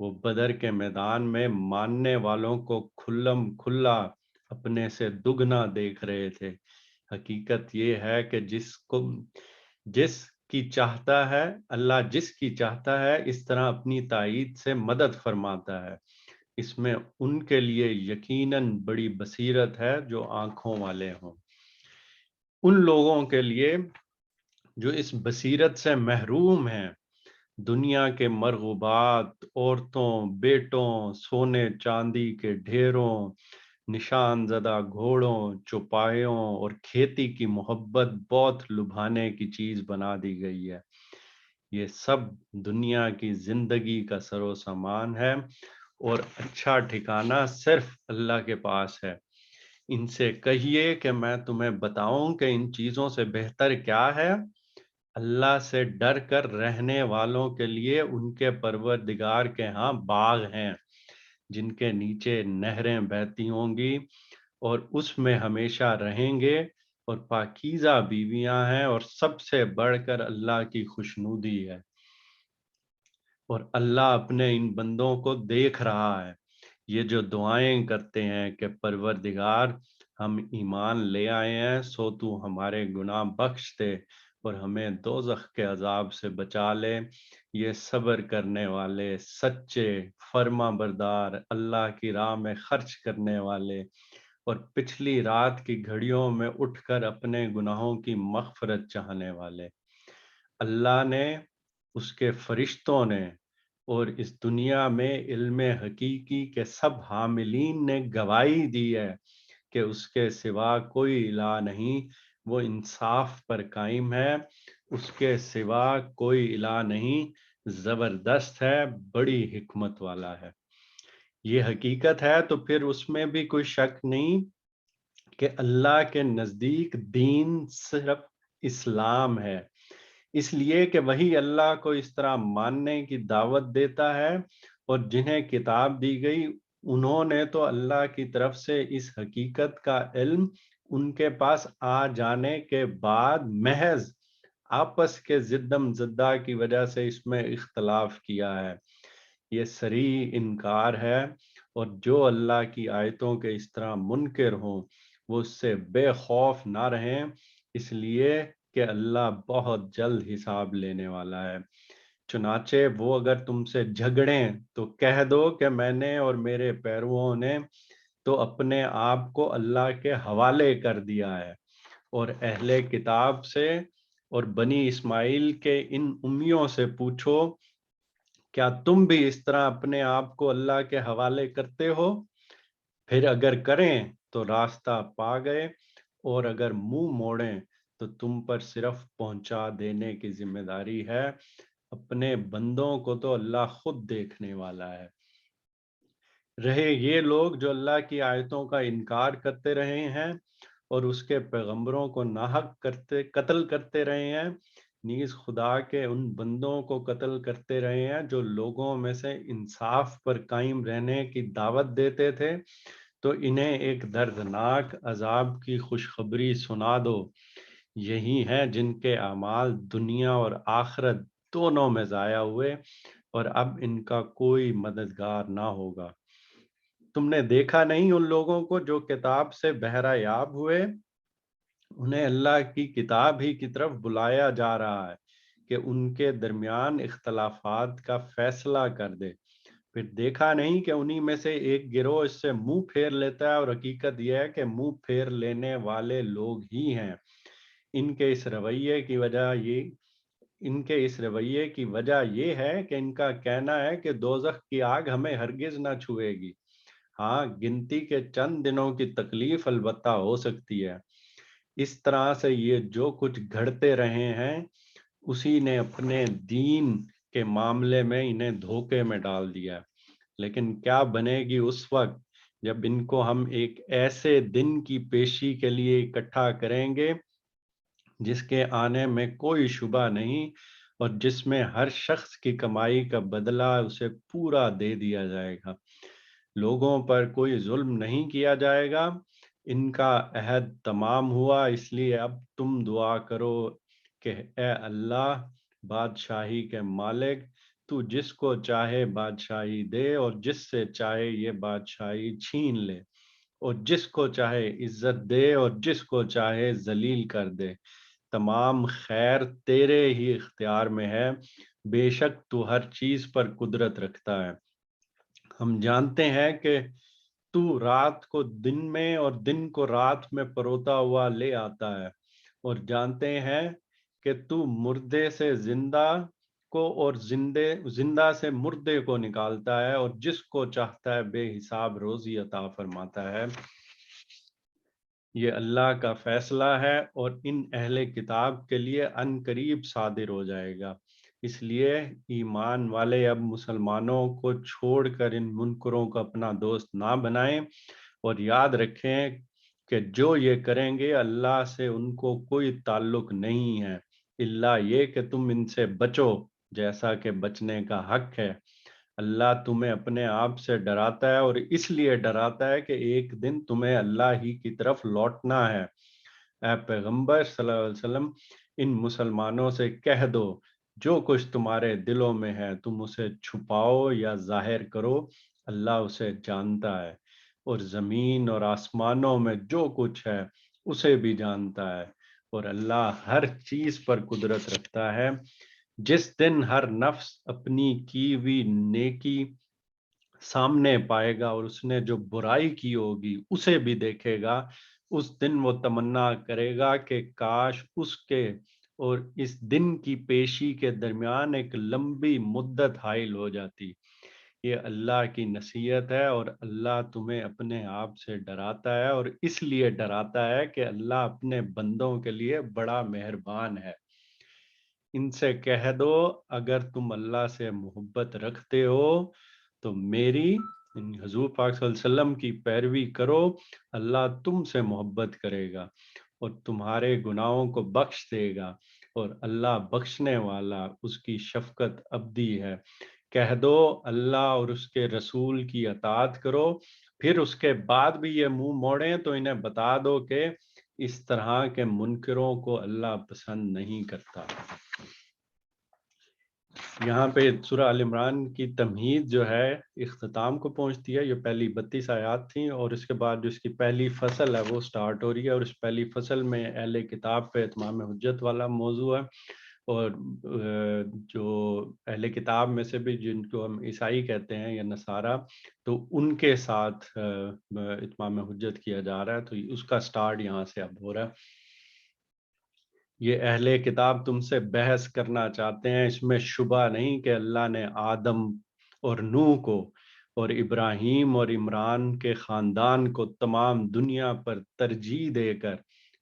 وہ بدر کے میدان میں ماننے والوں کو کھلم کھلا اپنے سے دگنا دیکھ رہے تھے۔ حقیقت یہ ہے کہ جس کی چاہتا ہے اللہ جس کی چاہتا ہے اس طرح اپنی تائید سے مدد فرماتا ہے۔ اس میں ان کے لیے یقیناً بڑی بصیرت ہے جو آنکھوں والے ہوں۔ ان لوگوں کے لیے جو اس بصیرت سے محروم ہیں، دنیا کے مرغوبات، عورتوں، بیٹوں، سونے چاندی کے ڈھیروں، نشان زدہ گھوڑوں، چوپایوں اور کھیتی کی محبت بہت لبھانے کی چیز بنا دی گئی ہے۔ یہ سب دنیا کی زندگی کا سر و سامان ہے اور اچھا ٹھکانہ صرف اللہ کے پاس ہے۔ ان سے کہیے کہ میں تمہیں بتاؤں کہ ان چیزوں سے بہتر کیا ہے؟ اللہ سے ڈر کر رہنے والوں کے لیے ان کے پروردگار کے ہاں باغ ہیں جن کے نیچے نہریں بہتی ہوں گی اور اس میں ہمیشہ رہیں گے، اور پاکیزہ بیویاں ہیں، اور سب سے بڑھ کر اللہ کی خوشنودی ہے۔ اور اللہ اپنے ان بندوں کو دیکھ رہا ہے، یہ جو دعائیں کرتے ہیں کہ پروردگار ہم ایمان لے آئے ہیں سو تو ہمارے گناہ بخش دے اور ہمیں دوزخ کے عذاب سے بچا لے۔ یہ صبر کرنے والے، سچے، فرما بردار، اللہ کی راہ میں خرچ کرنے والے اور پچھلی رات کی گھڑیوں میں اٹھ کر اپنے گناہوں کی مغفرت چاہنے والے، اللہ نے، اس کے فرشتوں نے اور اس دنیا میں علم حقیقی کے سب حاملین نے گواہی دی ہے کہ اس کے سوا کوئی الہ نہیں، وہ انصاف پر قائم ہے، اس کے سوا کوئی الہ نہیں، زبردست ہے، بڑی حکمت والا ہے۔ یہ حقیقت ہے تو پھر اس میں بھی کوئی شک نہیں کہ اللہ کے نزدیک دین صرف اسلام ہے، اس لیے کہ وہی اللہ کو اس طرح ماننے کی دعوت دیتا ہے، اور جنہیں کتاب دی گئی انہوں نے تو اللہ کی طرف سے اس حقیقت کا علم ان کے پاس آ جانے کے بعد محض آپس کے زدم زدہ کی وجہ سے اس میں اختلاف کیا ہے۔ یہ صریح انکار ہے، اور جو اللہ کی آیتوں کے اس طرح منکر ہوں وہ اس سے بے خوف نہ رہیں، اس لیے کہ اللہ بہت جلد حساب لینے والا ہے۔ چنانچہ وہ اگر تم سے جھگڑیں تو کہہ دو کہ میں نے اور میرے پیرووں نے تو اپنے آپ کو اللہ کے حوالے کر دیا ہے، اور اہل کتاب سے اور بنی اسماعیل کے ان امیوں سے پوچھو، کیا تم بھی اس طرح اپنے آپ کو اللہ کے حوالے کرتے ہو؟ پھر اگر کریں تو راستہ پا گئے، اور اگر منہ موڑیں تو تم پر صرف پہنچا دینے کی ذمہ داری ہے، اپنے بندوں کو تو اللہ خود دیکھنے والا ہے۔ رہے یہ لوگ جو اللہ کی آیتوں کا انکار کرتے رہے ہیں اور اس کے پیغمبروں کو ناحق قتل کرتے رہے ہیں، نیز خدا کے ان بندوں کو قتل کرتے رہے ہیں جو لوگوں میں سے انصاف پر قائم رہنے کی دعوت دیتے تھے، تو انہیں ایک دردناک عذاب کی خوشخبری سنا دو۔ یہی ہیں جن کے اعمال دنیا اور آخرت دونوں میں ضائع ہوئے، اور اب ان کا کوئی مددگار نہ ہوگا۔ تم نے دیکھا نہیں ان لوگوں کو جو کتاب سے بہرہ یاب ہوئے؟ انہیں اللہ کی کتاب ہی کی طرف بلایا جا رہا ہے کہ ان کے درمیان اختلافات کا فیصلہ کر دے۔ پھر دیکھا نہیں کہ انہی میں سے ایک گروہ اس سے منہ پھیر لیتا ہے، اور حقیقت یہ ہے کہ منہ پھیر لینے والے لوگ ہی ہیں۔ ان کے اس رویے کی وجہ یہ ہے کہ ان کا کہنا ہے کہ دوزخ کی آگ ہمیں ہرگز نہ چھوئے گی۔ ہاں، گنتی کے چند دنوں کی تکلیف البتہ ہو سکتی ہے۔ اس طرح سے یہ جو کچھ گھڑتے رہے ہیں اسی نے اپنے دین کے معاملے میں انہیں دھوکے میں ڈال دیا، لیکن کیا بنے گی اس وقت جب ان کو ہم ایک ایسے دن کی پیشی کے لیے اکٹھا کریں گے جس کے آنے میں کوئی شبہ نہیں، اور جس میں ہر شخص کی کمائی کا بدلہ اسے پورا دے دیا جائے گا۔ لوگوں پر کوئی ظلم نہیں کیا جائے گا، ان کا عہد تمام ہوا، اس لیے اب تم دعا کرو کہ اے اللہ بادشاہی کے مالک، تو جس کو چاہے بادشاہی دے اور جس سے چاہے یہ بادشاہی چھین لے، اور جس کو چاہے عزت دے اور جس کو چاہے ذلیل کر دے۔ تمام خیر تیرے ہی اختیار میں ہے، بے شک تو ہر چیز پر قدرت رکھتا ہے۔ ہم جانتے ہیں کہ تو رات کو دن میں اور دن کو رات میں پروتا ہوا لے آتا ہے، اور جانتے ہیں کہ تو مردے سے زندہ کو اور زندہ سے مردے کو نکالتا ہے، اور جس کو چاہتا ہے بے حساب روزی عطا فرماتا ہے۔ یہ اللہ کا فیصلہ ہے اور ان اہل کتاب کے لیے ان قریب صادر ہو جائے گا۔ اس لیے ایمان والے اب مسلمانوں کو چھوڑ کر ان منکروں کو اپنا دوست نہ بنائیں، اور یاد رکھیں کہ جو یہ کریں گے اللہ سے ان کو کوئی تعلق نہیں ہے، الا یہ کہ تم ان سے بچو جیسا کہ بچنے کا حق ہے۔ اللہ تمہیں اپنے آپ سے ڈراتا ہے، اور اس لیے ڈراتا ہے کہ ایک دن تمہیں اللہ ہی کی طرف لوٹنا ہے۔ اے پیغمبر صلی اللہ علیہ وسلم، ان مسلمانوں سے کہہ دو جو کچھ تمہارے دلوں میں ہے تم اسے چھپاؤ یا ظاہر کرو، اللہ اسے جانتا ہے، اور زمین اور آسمانوں میں جو کچھ ہے اسے بھی جانتا ہے، اور اللہ ہر چیز پر قدرت رکھتا ہے۔ جس دن ہر نفس اپنی کی ہوئی نیکی سامنے پائے گا اور اس نے جو برائی کی ہوگی اسے بھی دیکھے گا، اس دن وہ تمنا کرے گا کہ کاش اس کے اور اس دن کی پیشی کے درمیان ایک لمبی مدت حائل ہو جاتی۔ یہ اللہ کی نصیحت ہے، اور اللہ تمہیں اپنے آپ سے ڈراتا ہے، اور اس لیے ڈراتا ہے کہ اللہ اپنے بندوں کے لیے بڑا مہربان ہے۔ ان سے کہہ دو اگر تم اللہ سے محبت رکھتے ہو تو میری یعنی حضور پاک صلی اللہ علیہ وسلم کی پیروی کرو، اللہ تم سے محبت کرے گا اور تمہارے گناہوں کو بخش دے گا، اور اللہ بخشنے والا اس کی شفقت ابدی ہے۔ کہہ دو اللہ اور اس کے رسول کی اطاعت کرو، پھر اس کے بعد بھی یہ منہ موڑیں تو انہیں بتا دو کہ اس طرح کے منکروں کو اللہ پسند نہیں کرتا۔ یہاں پہ سورہ آل عمران کی تمہید جو ہے اختتام کو پہنچتی ہے۔ یہ پہلی 32 آیات تھیں، اور اس کے بعد جو اس کی پہلی فصل ہے وہ سٹارٹ ہو رہی ہے، اور اس پہلی فصل میں اہل کتاب پہ اتمام حجت والا موضوع ہے، اور جو اہل کتاب میں سے بھی جن کو ہم عیسائی کہتے ہیں یا نصارہ، تو ان کے ساتھ اتمام حجت کیا جا رہا ہے، تو اس کا سٹارٹ یہاں سے اب ہو رہا ہے۔ یہ اہل کتاب تم سے بحث کرنا چاہتے ہیں، اس میں شبہ نہیں کہ اللہ نے آدم اور نوح کو اور ابراہیم اور عمران کے خاندان کو تمام دنیا پر ترجیح دے کر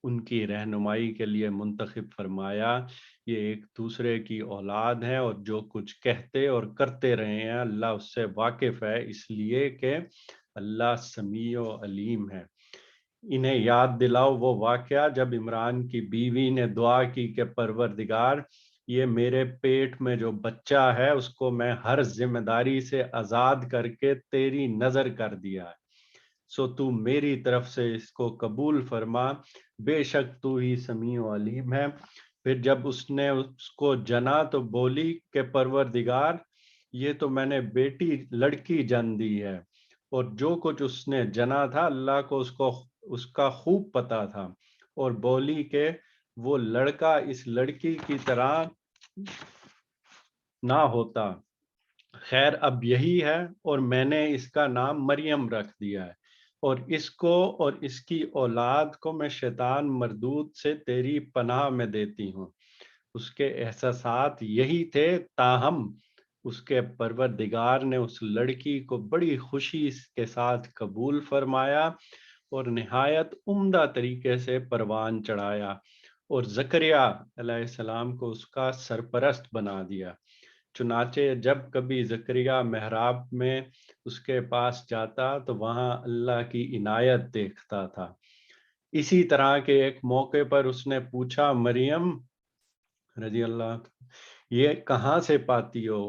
ان کی رہنمائی کے لیے منتخب فرمایا۔ یہ ایک دوسرے کی اولاد ہیں، اور جو کچھ کہتے اور کرتے رہے ہیں اللہ اس سے واقف ہے، اس لیے کہ اللہ سمیع و علیم ہے۔ انہیں یاد دلاؤ وہ واقعہ جب عمران کی بیوی نے دعا کی کہ پروردگار، یہ میرے پیٹ میں جو بچہ ہے اس کو میں ہر ذمہ داری سے آزاد کر کے تیری نظر کر دیا ہے، سو تو میری طرف سے اس کو قبول فرما، بے شک تو ہی سمیع و علیم ہے۔ پھر جب اس نے اس کو جنا تو بولی کہ پروردگار، یہ تو میں نے بیٹی لڑکی جن دی ہے، اور جو کچھ اس نے جنا تھا اللہ کو اس کا خوب پتا تھا، اور بولی کہ وہ لڑکا اس لڑکی کی طرح نہ ہوتا، خیر اب یہی ہے، اور میں نے اس کا نام مریم رکھ دیا ہے، اور اس کو اور اس کی اولاد کو میں شیطان مردود سے تیری پناہ میں دیتی ہوں۔ اس کے احساسات یہی تھے، تاہم اس کے پروردگار نے اس لڑکی کو بڑی خوشی کے ساتھ قبول فرمایا اور نہایت عمدہ طریقے سے پروان چڑھایا، اور زکریا علیہ السلام کو اس کا سرپرست بنا دیا۔ چنانچہ جب کبھی زکریا محراب میں اس کے پاس جاتا تو وہاں اللہ کی عنایت دیکھتا تھا۔ اسی طرح کے ایک موقع پر اس نے پوچھا، مریم رضی اللہ یہ کہاں سے پاتی ہو؟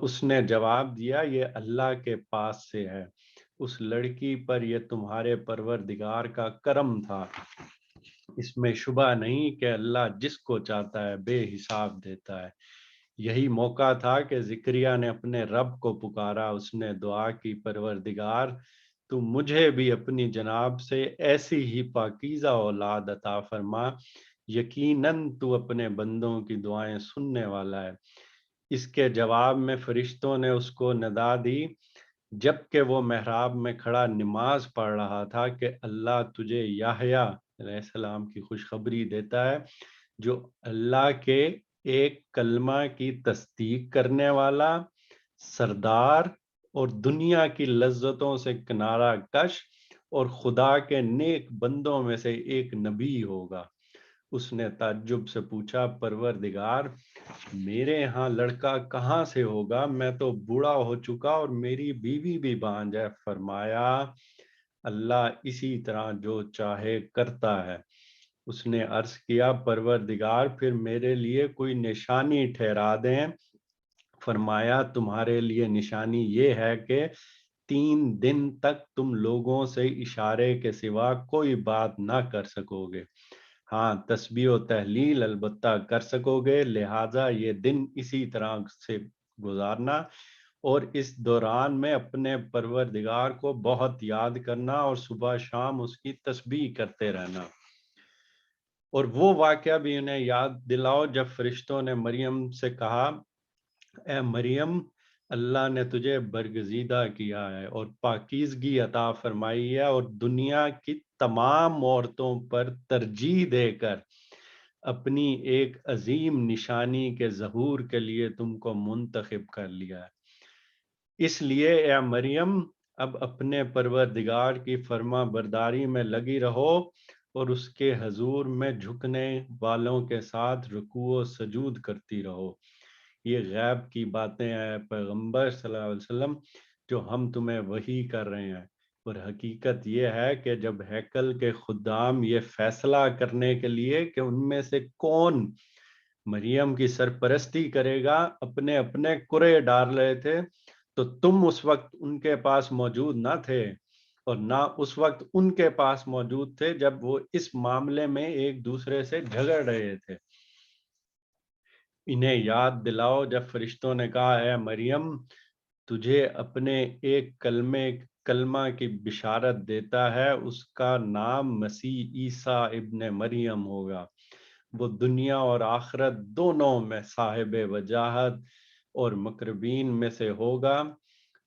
اس نے جواب دیا، یہ اللہ کے پاس سے ہے، اس لڑکی پر یہ تمہارے پروردگار کا کرم تھا، اس میں شبہ نہیں کہ اللہ جس کو چاہتا ہے بے حساب دیتا ہے۔ یہی موقع تھا کہ زکریا نے اپنے رب کو پکارا. اس نے دعا کی, پروردگار تو مجھے بھی اپنی جناب سے ایسی ہی پاکیزہ اولاد عطا فرما, یقیناً تو اپنے بندوں کی دعائیں سننے والا ہے. اس کے جواب میں فرشتوں نے اس کو ندا دی جبکہ وہ محراب میں کھڑا نماز پڑھ رہا تھا کہ اللہ تجھے یحییٰ علیہ السلام کی خوشخبری دیتا ہے, جو اللہ کے ایک کلمہ کی تصدیق کرنے والا, سردار اور دنیا کی لذتوں سے کنارہ کش اور خدا کے نیک بندوں میں سے ایک نبی ہوگا. اس نے تعجب سے پوچھا, پروردگار میرے ہاں لڑکا کہاں سے ہوگا, میں تو بوڑھا ہو چکا اور میری بیوی بھی بانجھ ہے. فرمایا اللہ اسی طرح جو چاہے کرتا ہے. اس نے عرض کیا, پروردگار پھر میرے لیے کوئی نشانی ٹھہرا دیں. فرمایا تمہارے لیے نشانی یہ ہے کہ 3 دن تک تم لوگوں سے اشارے کے سوا کوئی بات نہ کر سکو گے. ہاں تسبیح و تحلیل البتہ کر سکو گے, لہٰذا یہ دن اسی طرح سے گزارنا اور اس دوران میں اپنے پروردگار کو بہت یاد کرنا اور صبح شام اس کی تسبیح کرتے رہنا. اور وہ واقعہ بھی انہیں یاد دلاؤ جب فرشتوں نے مریم سے کہا, اے مریم اللہ نے تجھے برگزیدہ کیا ہے اور پاکیزگی عطا فرمائی ہے اور دنیا کی تمام عورتوں پر ترجیح دے کر اپنی ایک عظیم نشانی کے ظہور کے لیے تم کو منتخب کر لیا ہے. اس لیے اے مریم اب اپنے پروردگار کی فرما برداری میں لگی رہو اور اس کے حضور میں جھکنے والوں کے ساتھ رکوع و سجود کرتی رہو. یہ غیب کی باتیں ہیں پیغمبر صلی اللہ علیہ وسلم جو ہم تمہیں وحی کر رہے ہیں, اور حقیقت یہ ہے کہ جب ہیکل کے خدام یہ فیصلہ کرنے کے لیے کہ ان میں سے کون مریم کی سرپرستی کرے گا اپنے اپنے کرے ڈال رہے تھے, تو تم اس وقت ان کے پاس موجود نہ تھے اور نہ اس وقت ان کے پاس موجود تھے جب وہ اس معاملے میں ایک دوسرے سے جھگڑ رہے تھے. انہیں یاد دلاؤ جب فرشتوں نے کہا, اے مریم تجھے اپنے ایک کلمہ کی بشارت دیتا ہے, اس کا نام مسیح عیسیٰ ابن مریم ہوگا. وہ دنیا اور آخرت دونوں میں صاحب وجاہت اور مقربین میں سے ہوگا.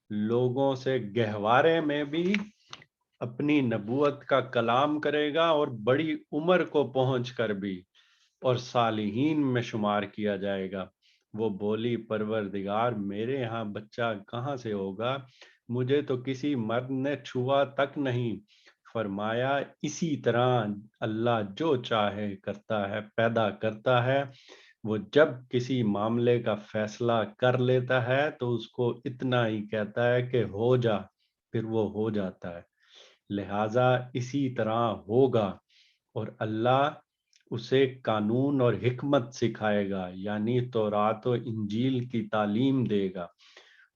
لوگوں سے گہوارے میں بھی اپنی نبوت کا کلام کرے گا اور بڑی عمر کو پہنچ کر بھی اور صالحین میں شمار کیا جائے گا. وہ بولی, پروردگار میرے ہاں بچہ کہاں سے ہوگا, مجھے تو کسی مرد نے چھوا تک نہیں. فرمایا اسی طرح اللہ جو چاہے کرتا ہے پیدا کرتا ہے. وہ جب کسی معاملے کا فیصلہ کر لیتا ہے تو اس کو اتنا ہی کہتا ہے کہ ہو جا, پھر وہ ہو جاتا ہے. لہٰذا اسی طرح ہوگا اور اللہ اسے قانون اور حکمت سکھائے گا, یعنی تورات و انجیل کی تعلیم دے گا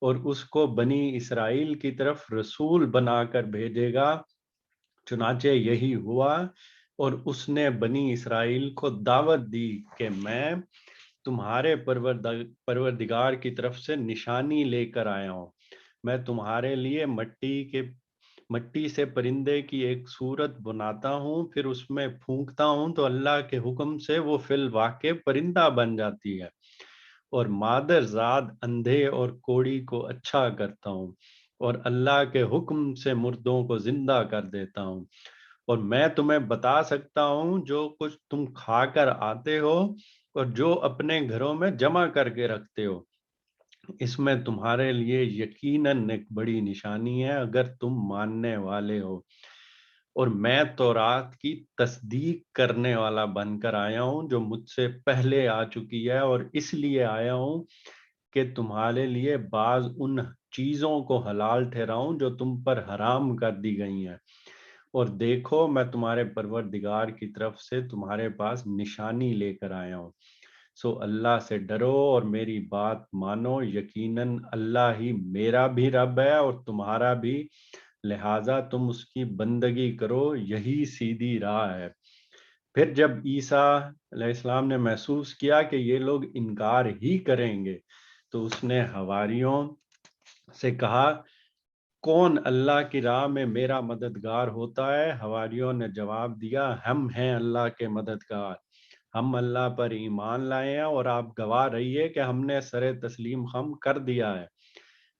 اور اس کو بنی اسرائیل کی طرف رسول بنا کر بھیجے گا. چنانچہ یہی ہوا اور اس نے بنی اسرائیل کو دعوت دی کہ میں تمہارے پروردگار کی طرف سے نشانی لے کر آیا ہوں. میں تمہارے لیے مٹی سے پرندے کی ایک صورت بناتا ہوں, پھر اس میں پھونکتا ہوں تو اللہ کے حکم سے وہ فی الواقع پرندہ بن جاتی ہے, اور مادر زاد اندھے اور کوڑی کو اچھا کرتا ہوں, اور اللہ کے حکم سے مردوں کو زندہ کر دیتا ہوں. اور میں تمہیں بتا سکتا ہوں جو کچھ تم کھا کر آتے ہو اور جو اپنے گھروں میں جمع کر کے رکھتے ہو, اس میں تمہارے لیے یقیناً ایک بڑی نشانی ہے اگر تم ماننے والے ہو. اور میں تورات کی تصدیق کرنے والا بن کر آیا ہوں جو مجھ سے پہلے آ چکی ہے, اور اس لیے آیا ہوں کہ تمہارے لیے بعض ان چیزوں کو حلال ٹھہراؤں جو تم پر حرام کر دی گئی ہیں. اور دیکھو میں تمہارے پروردگار کی طرف سے تمہارے پاس نشانی لے کر آیا ہوں. سو اللہ سے ڈرو اور میری بات مانو, یقیناً اللہ ہی میرا بھی رب ہے اور تمہارا بھی, لہٰذا تم اس کی بندگی کرو, یہی سیدھی راہ ہے. پھر جب عیسیٰ علیہ السلام نے محسوس کیا کہ یہ لوگ انکار ہی کریں گے تو اس نے حواریوں سے کہا کون اللہ کی راہ میں میرا مددگار ہوتا ہے؟ حواریوں نے جواب دیا ہم ہیں اللہ کے مددگار، ہم اللہ پر ایمان لائے ہیں اور آپ گواہ رہیے کہ ہم نے سر تسلیم خم کر دیا ہے۔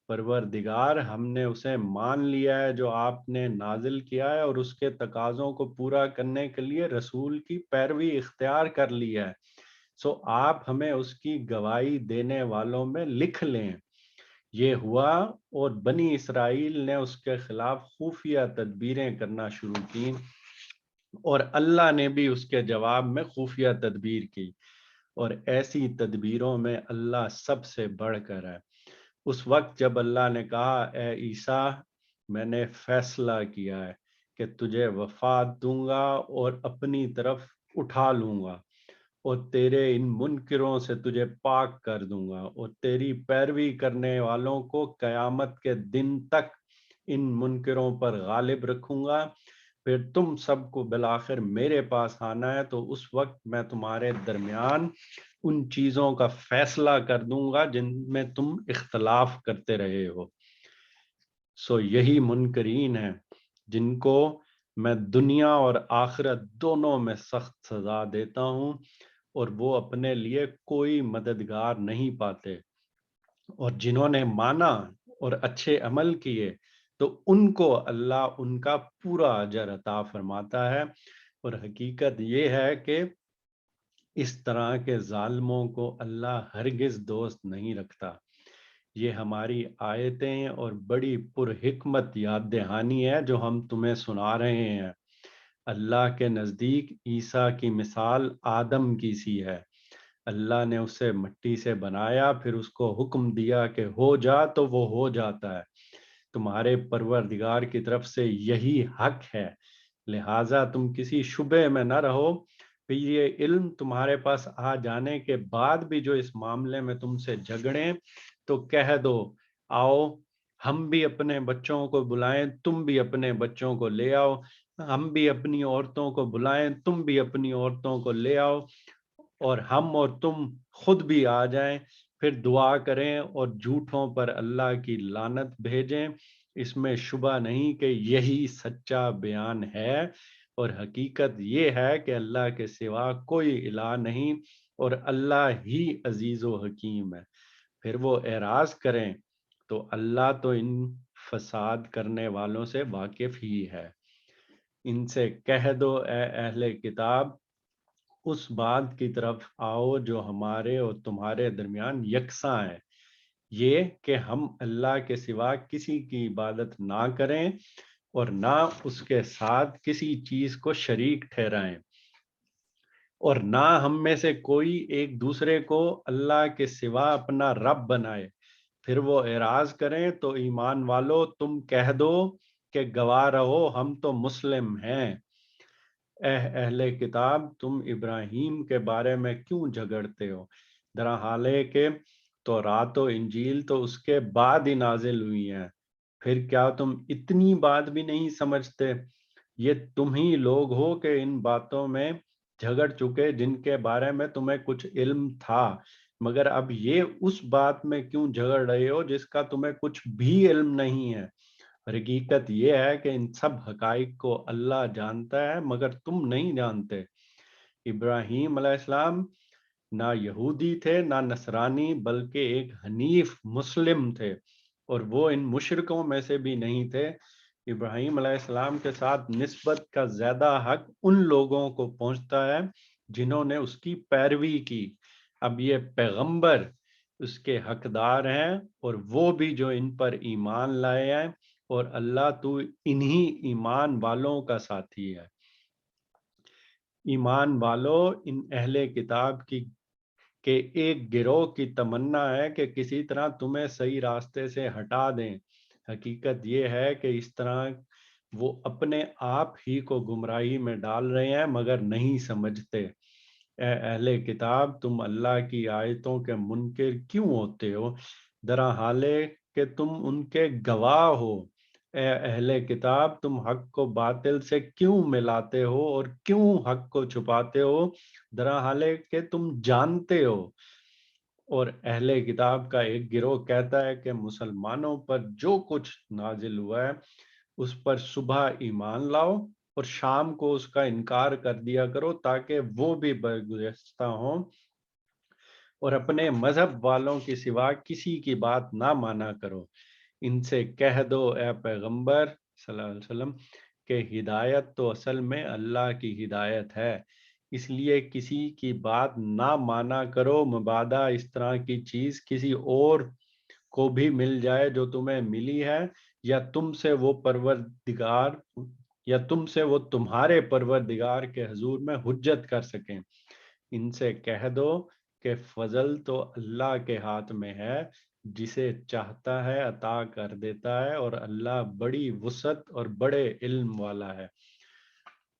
پروردگار ہم نے اسے مان لیا ہے جو آپ نے نازل کیا ہے اور اس کے تقاضوں کو پورا کرنے کے لیے رسول کی پیروی اختیار کر لی ہے، سو آپ ہمیں اس کی گواہی دینے والوں میں لکھ لیں۔ یہ ہوا اور بنی اسرائیل نے اس کے خلاف خفیہ تدبیریں کرنا شروع کی اور اللہ نے بھی اس کے جواب میں خفیہ تدبیر کی، اور ایسی تدبیروں میں اللہ سب سے بڑھ کر ہے۔ اس وقت جب اللہ نے کہا اے عیسیٰ میں نے فیصلہ کیا ہے کہ تجھے وفات دوں گا اور اپنی طرف اٹھا لوں گا اور تیرے ان منکروں سے تجھے پاک کر دوں گا اور تیری پیروی کرنے والوں کو قیامت کے دن تک ان منکروں پر غالب رکھوں گا، پھر تم سب کو بالآخر میرے پاس آنا ہے تو اس وقت میں تمہارے درمیان ان چیزوں کا فیصلہ کر دوں گا جن میں تم اختلاف کرتے رہے ہو۔ سو یہی منکرین ہیں جن کو میں دنیا اور آخرت دونوں میں سخت سزا دیتا ہوں اور وہ اپنے لیے کوئی مددگار نہیں پاتے، اور جنہوں نے مانا اور اچھے عمل کیے تو ان کو اللہ ان کا پورا اجر عطا فرماتا ہے، اور حقیقت یہ ہے کہ اس طرح کے ظالموں کو اللہ ہرگز دوست نہیں رکھتا۔ یہ ہماری آیتیں اور بڑی پرحکمت یاد دہانی ہے جو ہم تمہیں سنا رہے ہیں۔ اللہ کے نزدیک عیسیٰ کی مثال آدم کی سی ہے، اللہ نے اسے مٹی سے بنایا پھر اس کو حکم دیا کہ ہو جا تو وہ ہو جاتا ہے۔ تمہارے پروردگار کی طرف سے یہی حق ہے، لہٰذا تم کسی شبے میں نہ رہو۔ پھر یہ علم تمہارے پاس آ جانے کے بعد بھی جو اس معاملے میں تم سے جھگڑیں تو کہہ دو آؤ ہم بھی اپنے بچوں کو بلائیں تم بھی اپنے بچوں کو لے آؤ، ہم بھی اپنی عورتوں کو بلائیں تم بھی اپنی عورتوں کو لے آؤ، اور ہم اور تم خود بھی آ جائیں، پھر دعا کریں اور جھوٹوں پر اللہ کی لعنت بھیجیں۔ اس میں شبہ نہیں کہ یہی سچا بیان ہے، اور حقیقت یہ ہے کہ اللہ کے سوا کوئی الہ نہیں اور اللہ ہی عزیز و حکیم ہے۔ پھر وہ اعراض کریں تو اللہ تو ان فساد کرنے والوں سے واقف ہی ہے۔ ان سے کہہ دو اے اہل کتاب اس بات کی طرف آؤ جو ہمارے اور تمہارے درمیان یکساں ہے، یہ کہ ہم اللہ کے سوا کسی کی عبادت نہ کریں اور نہ اس کے ساتھ کسی چیز کو شریک ٹھہرائیں، اور نہ ہم میں سے کوئی ایک دوسرے کو اللہ کے سوا اپنا رب بنائے۔ پھر وہ اعراض کریں تو ایمان والو تم کہہ دو کہ گواہ رہو ہم تو مسلم ہیں۔ اے اہل کتاب تم ابراہیم کے بارے میں کیوں جھگڑتے ہو؟ درا حال ہے کہ تورات و انجیل تو اس کے بعد ہی نازل ہوئی ہیں، پھر کیا تم اتنی بات بھی نہیں سمجھتے؟ یہ تم ہی لوگ ہو کہ ان باتوں میں جھگڑ چکے جن کے بارے میں تمہیں کچھ علم تھا، مگر اب یہ اس بات میں کیوں جھگڑ رہے ہو جس کا تمہیں کچھ بھی علم نہیں ہے؟ حقیقت یہ ہے کہ ان سب حقائق کو اللہ جانتا ہے مگر تم نہیں جانتے۔ ابراہیم علیہ السلام نہ یہودی تھے نہ نصرانی بلکہ ایک حنیف مسلم تھے، اور وہ ان مشرکوں میں سے بھی نہیں تھے۔ ابراہیم علیہ السلام کے ساتھ نسبت کا زیادہ حق ان لوگوں کو پہنچتا ہے جنہوں نے اس کی پیروی کی۔ اب یہ پیغمبر اس کے حقدار ہیں اور وہ بھی جو ان پر ایمان لائے ہیں، اور اللہ تو انہی ایمان والوں کا ساتھی ہے۔ ایمان والو ان اہل کتاب کی کہ ایک گروہ کی تمنا ہے کہ کسی طرح تمہیں صحیح راستے سے ہٹا دیں، حقیقت یہ ہے کہ اس طرح وہ اپنے آپ ہی کو گمراہی میں ڈال رہے ہیں مگر نہیں سمجھتے۔ اے اہل کتاب تم اللہ کی آیتوں کے منکر کیوں ہوتے ہو؟ درا حال ہے کہ تم ان کے گواہ ہو۔ اے اہل کتاب تم حق کو باطل سے کیوں ملاتے ہو اور کیوں حق کو چھپاتے ہو درا حالے کہ تم جانتے ہو۔ اور اہل کتاب کا ایک گروہ کہتا ہے کہ مسلمانوں پر جو کچھ نازل ہوا ہے اس پر صبح ایمان لاؤ اور شام کو اس کا انکار کر دیا کرو تاکہ وہ بھی برگزشتہ ہوں اور اپنے مذہب والوں کی سوا کسی کی بات نہ مانا کرو۔ ان سے کہہ دو اے پیغمبر صلی اللہ علیہ وسلم کہ ہدایت تو اصل میں اللہ کی ہدایت ہے، اس لیے کسی کی بات نہ مانا کرو مبادا اس طرح کی چیز کسی اور کو بھی مل جائے جو تمہیں ملی ہے، یا تم سے وہ پروردگار یا تم سے وہ تمہارے پروردگار کے حضور میں حجت کر سکیں۔ ان سے کہہ دو کہ فضل تو اللہ کے ہاتھ میں ہے، جسے چاہتا ہے عطا کر دیتا ہے، اور اللہ بڑی وسعت اور بڑے علم والا ہے۔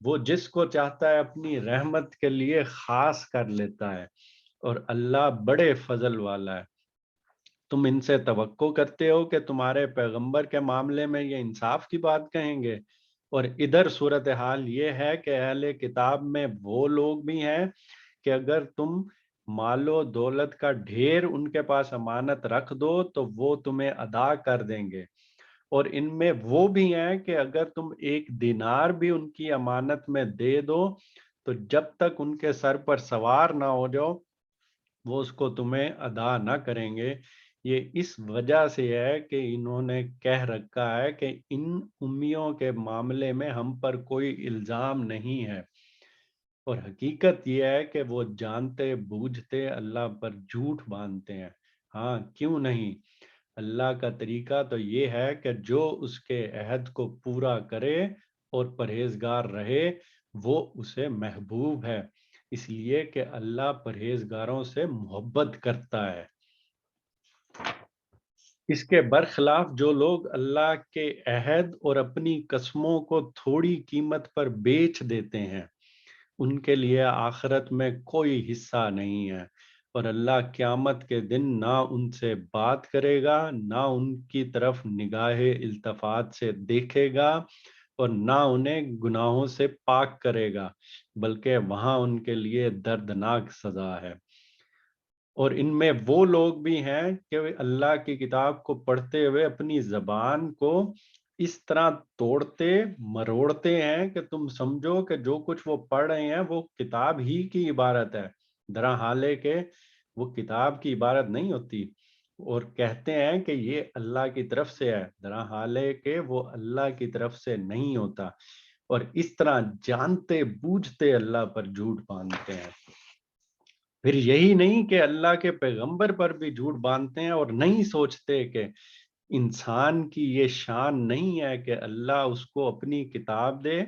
وہ جس کو چاہتا ہے اپنی رحمت کے لیے خاص کر لیتا ہے، اور اللہ بڑے فضل والا ہے۔ تم ان سے توقع کرتے ہو کہ تمہارے پیغمبر کے معاملے میں یہ انصاف کی بات کہیں گے، اور ادھر صورتحال یہ ہے کہ اہل کتاب میں وہ لوگ بھی ہیں کہ اگر تم مال و دولت کا ڈھیر ان کے پاس امانت رکھ دو تو وہ تمہیں ادا کر دیں گے، اور ان میں وہ بھی ہیں کہ اگر تم ایک دینار بھی ان کی امانت میں دے دو تو جب تک ان کے سر پر سوار نہ ہو جاؤ وہ اس کو تمہیں ادا نہ کریں گے۔ یہ اس وجہ سے ہے کہ انہوں نے کہہ رکھا ہے کہ ان امیوں کے معاملے میں ہم پر کوئی الزام نہیں ہے، اور حقیقت یہ ہے کہ وہ جانتے بوجھتے اللہ پر جھوٹ باندھتے ہیں۔ ہاں کیوں نہیں، اللہ کا طریقہ تو یہ ہے کہ جو اس کے عہد کو پورا کرے اور پرہیزگار رہے وہ اسے محبوب ہے، اس لیے کہ اللہ پرہیزگاروں سے محبت کرتا ہے۔ اس کے برخلاف جو لوگ اللہ کے عہد اور اپنی قسموں کو تھوڑی قیمت پر بیچ دیتے ہیں ان کے لیے آخرت میں کوئی حصہ نہیں ہے، اور اللہ قیامت کے دن نہ ان سے بات کرے گا، نہ ان کی طرف نگاہ التفات سے دیکھے گا، اور نہ انہیں گناہوں سے پاک کرے گا، بلکہ وہاں ان کے لیے دردناک سزا ہے۔ اور ان میں وہ لوگ بھی ہیں کہ اللہ کی کتاب کو پڑھتے ہوئے اپنی زبان کو اس طرح توڑتے مروڑتے ہیں کہ تم سمجھو کہ جو کچھ وہ پڑھ رہے ہیں وہ کتاب ہی کی عبارت ہے، درا حالے کہ وہ کتاب کی عبارت نہیں ہوتی، اور کہتے ہیں کہ یہ اللہ کی طرف سے ہے، درا حالے کہ وہ اللہ کی طرف سے نہیں ہوتا، اور اس طرح جانتے بوجھتے اللہ پر جھوٹ باندھتے ہیں۔ پھر یہی نہیں کہ اللہ کے پیغمبر پر بھی جھوٹ باندھتے ہیں اور نہیں سوچتے کہ انسان کی یہ شان نہیں ہے کہ اللہ اس کو اپنی کتاب دے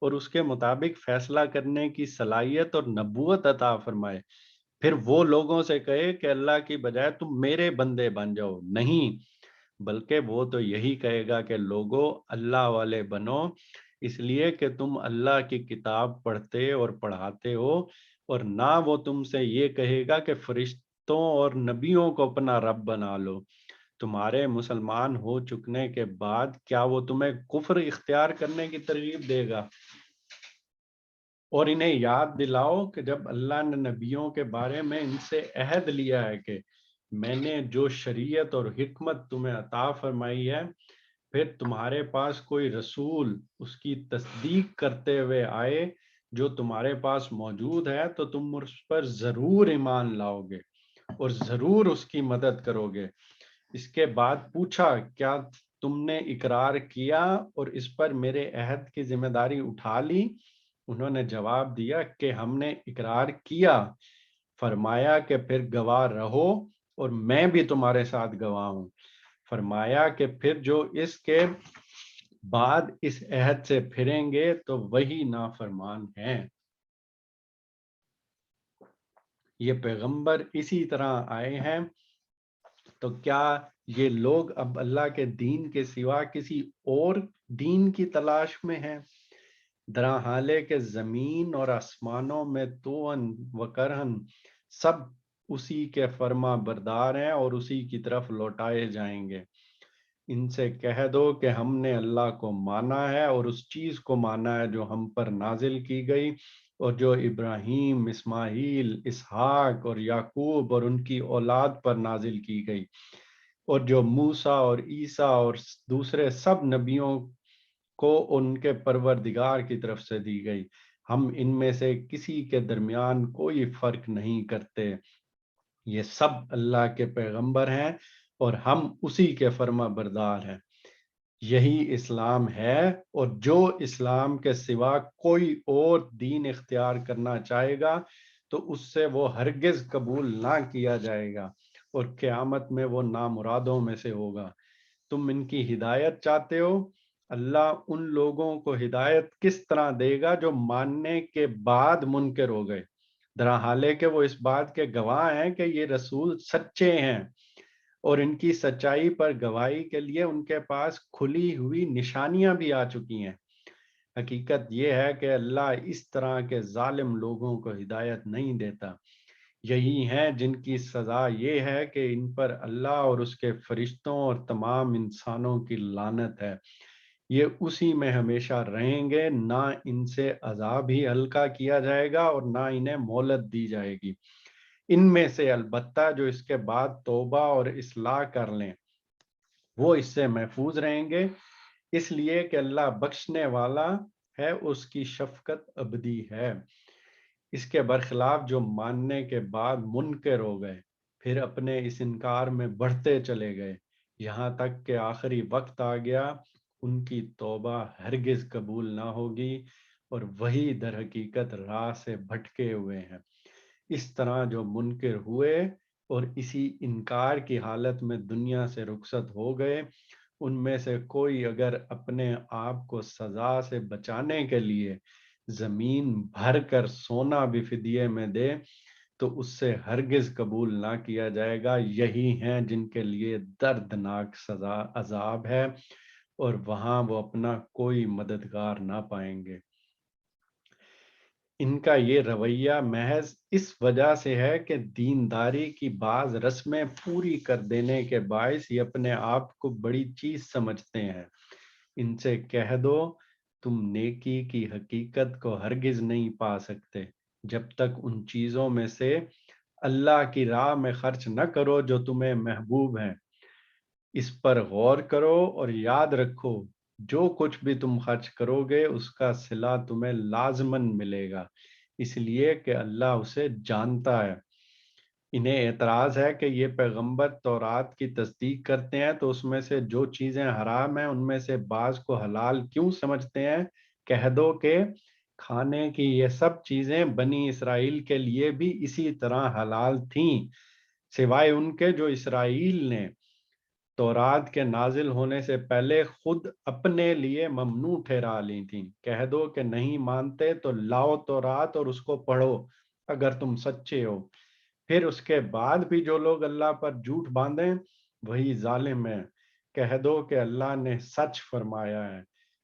اور اس کے مطابق فیصلہ کرنے کی صلاحیت اور نبوت عطا فرمائے، پھر وہ لوگوں سے کہے کہ اللہ کی بجائے تم میرے بندے بن جاؤ۔ نہیں، بلکہ وہ تو یہی کہے گا کہ لوگوں اللہ والے بنو، اس لیے کہ تم اللہ کی کتاب پڑھتے اور پڑھاتے ہو، اور نہ وہ تم سے یہ کہے گا کہ فرشتوں اور نبیوں کو اپنا رب بنا لو۔ تمہارے مسلمان ہو چکنے کے بعد کیا وہ تمہیں کفر اختیار کرنے کی ترغیب دے گا؟ اور انہیں یاد دلاؤ کہ جب اللہ نے نبیوں کے بارے میں ان سے عہد لیا ہے کہ میں نے جو شریعت اور حکمت تمہیں عطا فرمائی ہے، پھر تمہارے پاس کوئی رسول اس کی تصدیق کرتے ہوئے آئے جو تمہارے پاس موجود ہے تو تم اس پر ضرور ایمان لاؤ گے اور ضرور اس کی مدد کرو گے۔ اس کے بعد پوچھا کیا تم نے اقرار کیا اور اس پر میرے عہد کی ذمہ داری اٹھا لی؟ انہوں نے جواب دیا کہ ہم نے اقرار کیا۔ فرمایا کہ پھر گواہ رہو اور میں بھی تمہارے ساتھ گواہ ہوں۔ فرمایا کہ پھر جو اس کے بعد اس عہد سے پھریں گے تو وہی نافرمان ہیں۔ یہ پیغمبر اسی طرح آئے ہیں، تو کیا یہ لوگ اب اللہ کے دین کے سوا کسی اور دین کی تلاش میں ہیں؟ درا حالے کہ زمین اور آسمانوں میں توأن و کرہن سب اسی کے فرما بردار ہیں اور اسی کی طرف لوٹائے جائیں گے۔ ان سے کہہ دو کہ ہم نے اللہ کو مانا ہے اور اس چیز کو مانا ہے جو ہم پر نازل کی گئی اور جو ابراہیم، اسماعیل، اسحاق اور یعقوب اور ان کی اولاد پر نازل کی گئی، اور جو موسیٰ اور عیسیٰ اور دوسرے سب نبیوں کو ان کے پروردگار کی طرف سے دی گئی۔ ہم ان میں سے کسی کے درمیان کوئی فرق نہیں کرتے، یہ سب اللہ کے پیغمبر ہیں اور ہم اسی کے فرما بردار ہیں۔ یہی اسلام ہے، اور جو اسلام کے سوا کوئی اور دین اختیار کرنا چاہے گا تو اس سے وہ ہرگز قبول نہ کیا جائے گا اور قیامت میں وہ نامرادوں میں سے ہوگا۔ تم ان کی ہدایت چاہتے ہو؟ اللہ ان لوگوں کو ہدایت کس طرح دے گا جو ماننے کے بعد منکر ہو گئے، درا حالے کہ وہ اس بات کے گواہ ہیں کہ یہ رسول سچے ہیں، اور ان کی سچائی پر گواہی کے لیے ان کے پاس کھلی ہوئی نشانیاں بھی آ چکی ہیں۔ حقیقت یہ ہے کہ اللہ اس طرح کے ظالم لوگوں کو ہدایت نہیں دیتا۔ یہی ہیں جن کی سزا یہ ہے کہ ان پر اللہ اور اس کے فرشتوں اور تمام انسانوں کی لعنت ہے۔ یہ اسی میں ہمیشہ رہیں گے، نہ ان سے عذاب ہی ہلکا کیا جائے گا اور نہ انہیں مہلت دی جائے گی۔ ان میں سے البتہ جو اس کے بعد توبہ اور اصلاح کر لیں وہ اس سے محفوظ رہیں گے، اس لیے کہ اللہ بخشنے والا ہے، اس کی شفقت ابدی ہے۔ اس کے برخلاف جو ماننے کے بعد منکر ہو گئے، پھر اپنے اس انکار میں بڑھتے چلے گئے یہاں تک کہ آخری وقت آ گیا، ان کی توبہ ہرگز قبول نہ ہوگی اور وہی در حقیقت راہ سے بھٹکے ہوئے ہیں۔ اس طرح جو منکر ہوئے اور اسی انکار کی حالت میں دنیا سے رخصت ہو گئے، ان میں سے کوئی اگر اپنے آپ کو سزا سے بچانے کے لیے زمین بھر کر سونا بھی فدیے میں دے تو اس سے ہرگز قبول نہ کیا جائے گا۔ یہی ہیں جن کے لیے دردناک سزا عذاب ہے اور وہاں وہ اپنا کوئی مددگار نہ پائیں گے۔ ان کا یہ رویہ محض اس وجہ سے ہے کہ دینداری کی بعض رسمیں پوری کر دینے کے باعث یہ اپنے آپ کو بڑی چیز سمجھتے ہیں۔ ان سے کہہ دو تم نیکی کی حقیقت کو ہرگز نہیں پا سکتے جب تک ان چیزوں میں سے اللہ کی راہ میں خرچ نہ کرو جو تمہیں محبوب ہیں۔ اس پر غور کرو اور یاد رکھو جو کچھ بھی تم خرچ کرو گے اس کا صلہ تمہیں لازماً ملے گا، اس لیے کہ اللہ اسے جانتا ہے۔ انہیں اعتراض ہے کہ یہ پیغمبر تورات کی تصدیق کرتے ہیں تو اس میں سے جو چیزیں حرام ہیں ان میں سے بعض کو حلال کیوں سمجھتے ہیں؟ کہہ دو کہ کھانے کی یہ سب چیزیں بنی اسرائیل کے لیے بھی اسی طرح حلال تھیں، سوائے ان کے جو اسرائیل نے تورات کے نازل ہونے سے پہلے خود اپنے لیے ممنوع ٹھہرا لی تھیں۔ کہہ دو کہ نہیں مانتے تو لاؤ تورات اور اس کو پڑھو اگر تم سچے ہو۔ پھر اس کے بعد بھی جو لوگ اللہ پر جھوٹ باندھیں وہی ظالم ہیں۔ کہہ دو کہ اللہ نے سچ فرمایا ہے،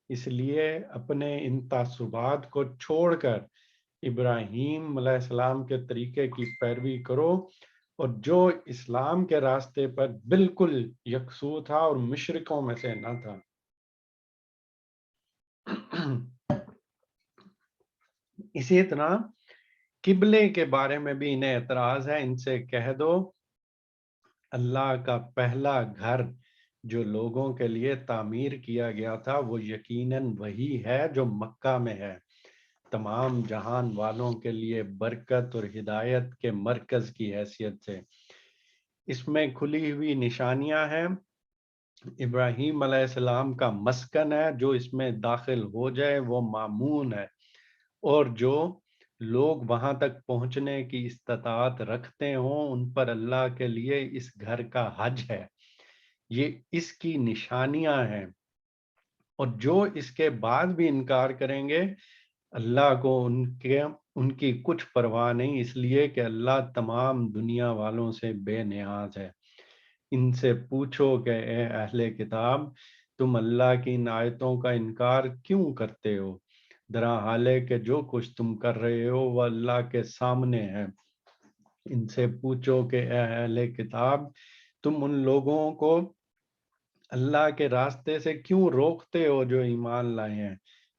اس لیے اپنے ان تعصبات کو چھوڑ کر ابراہیم علیہ السلام کے طریقے کی پیروی کرو، اور جو اسلام کے راستے پر بالکل یکسو تھا اور مشرکوں میں سے نہ تھا۔ اسی طرح قبلے کے بارے میں بھی انہیں اعتراض ہے۔ ان سے کہہ دو اللہ کا پہلا گھر جو لوگوں کے لیے تعمیر کیا گیا تھا وہ یقیناً وہی ہے جو مکہ میں ہے، تمام جہان والوں کے لیے برکت اور ہدایت کے مرکز کی حیثیت سے۔ اس میں کھلی ہوئی نشانیاں ہیں، ابراہیم علیہ السلام کا مسکن ہے، جو اس میں داخل ہو جائے وہ مامون ہے، اور جو لوگ وہاں تک پہنچنے کی استطاعت رکھتے ہوں ان پر اللہ کے لیے اس گھر کا حج ہے، یہ اس کی نشانیاں ہیں۔ اور جو اس کے بعد بھی انکار کریں گے اللہ کو ان کی کچھ پرواہ نہیں، اس لیے کہ اللہ تمام دنیا والوں سے بے نیاز ہے۔ ان سے پوچھو کہ اے اہل کتاب تم اللہ کی ان آیتوں کا انکار کیوں کرتے ہو، درا حالے کہ جو کچھ تم کر رہے ہو وہ اللہ کے سامنے ہے۔ ان سے پوچھو کہ اے اہل کتاب تم ان لوگوں کو اللہ کے راستے سے کیوں روکتے ہو جو ایمان لائے ہیں؟